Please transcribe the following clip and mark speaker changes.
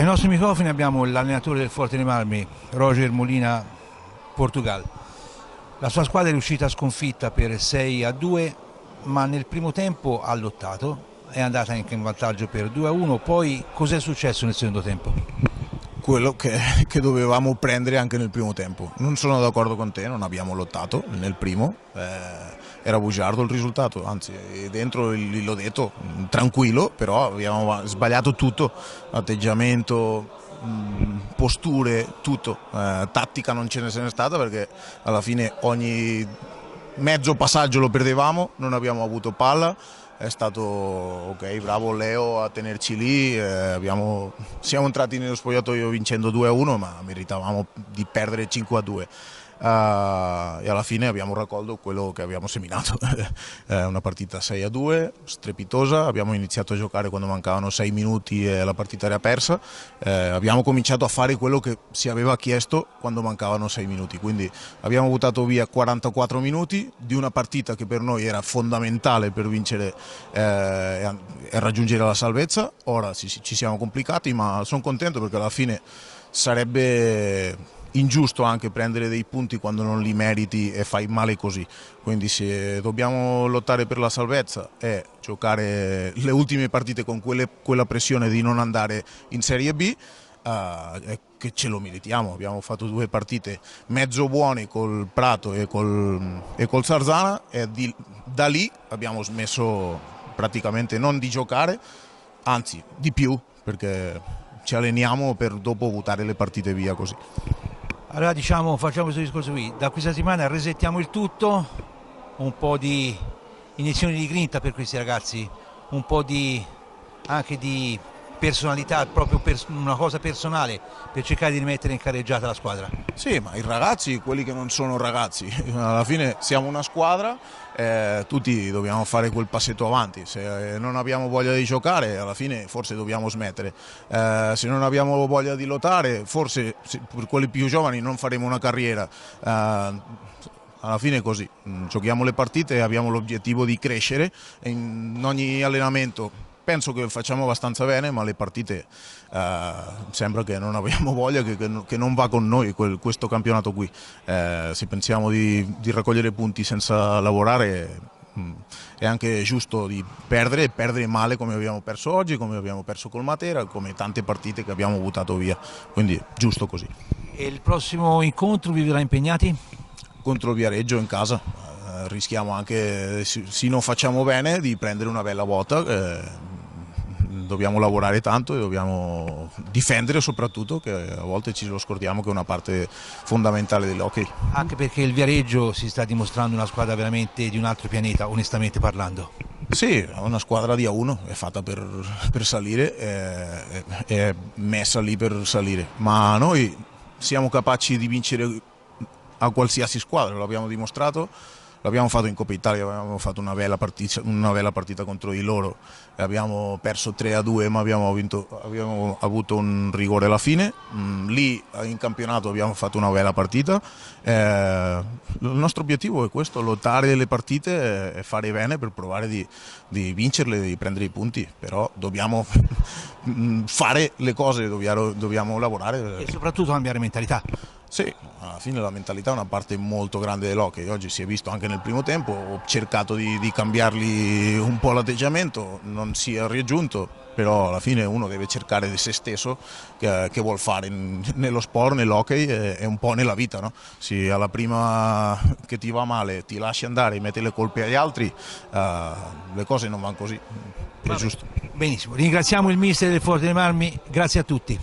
Speaker 1: Ai nostri microfoni abbiamo l'allenatore del Forte dei Marmi, Roger Molina, Portugal. La sua squadra è riuscita sconfitta per 6-2, ma nel primo tempo ha lottato, è andata anche in vantaggio per 2-1. Poi cos'è successo nel secondo tempo?
Speaker 2: Quello che dovevamo prendere anche nel primo tempo. Non sono d'accordo con te, non abbiamo lottato nel primo, era bugiardo il risultato, anzi dentro l'ho detto, tranquillo, però abbiamo sbagliato tutto, atteggiamento, posture, tutto, tattica non ce ne è stata perché alla fine ogni mezzo passaggio lo perdevamo, non abbiamo avuto palla. È stato ok, bravo Leo a tenerci lì, siamo entrati nello spogliatoio vincendo 2-1, ma meritavamo di perdere 5-2. E alla fine abbiamo raccolto quello che abbiamo seminato. Una partita 6-2, strepitosa, abbiamo iniziato a giocare quando mancavano 6 minuti e la partita era persa, abbiamo cominciato a fare quello che si aveva chiesto quando mancavano 6 minuti, quindi abbiamo buttato via 44 minuti di una partita che per noi era fondamentale per vincere e raggiungere la salvezza. Ora ci siamo complicati, ma sono contento perché alla fine sarebbe ingiusto anche prendere dei punti quando non li meriti e fai male così, quindi se dobbiamo lottare per la salvezza e giocare le ultime partite con quella pressione di non andare in Serie B, che ce lo meritiamo. Abbiamo fatto 2 partite mezzo buone col Prato e col Sarzana e da lì abbiamo smesso praticamente non di giocare, anzi di più, perché ci alleniamo per dopo buttare le partite via così.
Speaker 1: Allora facciamo questo discorso qui, da questa settimana resettiamo il tutto, un po' di iniezioni di grinta per questi ragazzi, un po' anche di personalità, proprio una cosa personale per cercare di rimettere in carreggiata la squadra.
Speaker 2: Sì, ma i ragazzi, quelli che non sono ragazzi, alla fine siamo una squadra, tutti dobbiamo fare quel passetto avanti. Se non abbiamo voglia di giocare, alla fine forse dobbiamo smettere, se non abbiamo voglia di lottare, forse per quelli più giovani non faremo una carriera. Alla fine è così, giochiamo le partite e abbiamo l'obiettivo di crescere in ogni allenamento. Penso che facciamo abbastanza bene, ma le partite sembra che non abbiamo voglia, che non va con noi questo campionato qui. Se pensiamo di raccogliere punti senza lavorare, è anche giusto di perdere male come abbiamo perso oggi, come abbiamo perso col Matera, come tante partite che abbiamo buttato via, quindi giusto così.
Speaker 1: E il prossimo incontro vi verrà impegnati?
Speaker 2: Contro il Viareggio in casa, rischiamo anche, se non facciamo bene, di prendere una bella botta. Dobbiamo lavorare tanto e dobbiamo difendere soprattutto, che a volte ci lo scordiamo che è una parte fondamentale dell'hockey.
Speaker 1: Anche perché il Viareggio si sta dimostrando una squadra veramente di un altro pianeta, onestamente parlando.
Speaker 2: Sì, è una squadra di A1, è fatta per salire, è messa lì per salire, ma noi siamo capaci di vincere a qualsiasi squadra, lo abbiamo dimostrato. L'abbiamo fatto in Coppa Italia, abbiamo fatto una bella partita contro di loro, abbiamo perso 3-2, ma abbiamo avuto un rigore alla fine. Lì in campionato abbiamo fatto una bella partita. Il nostro obiettivo è questo, lottare le partite e fare bene per provare di vincerle, di prendere i punti, però dobbiamo fare le cose, dobbiamo lavorare.
Speaker 1: E soprattutto cambiare mentalità.
Speaker 2: Sì, alla fine la mentalità è una parte molto grande dell'hockey, oggi si è visto anche nel primo tempo, ho cercato di cambiargli un po' l'atteggiamento, non si è raggiunto, però alla fine uno deve cercare di se stesso che vuol fare nello sport, nell'hockey e un po' nella vita, no? Se alla prima che ti va male ti lasci andare e metti le colpe agli altri, le cose non vanno così, è giusto.
Speaker 1: Benissimo, ringraziamo il mister del Forte dei Marmi, grazie a tutti.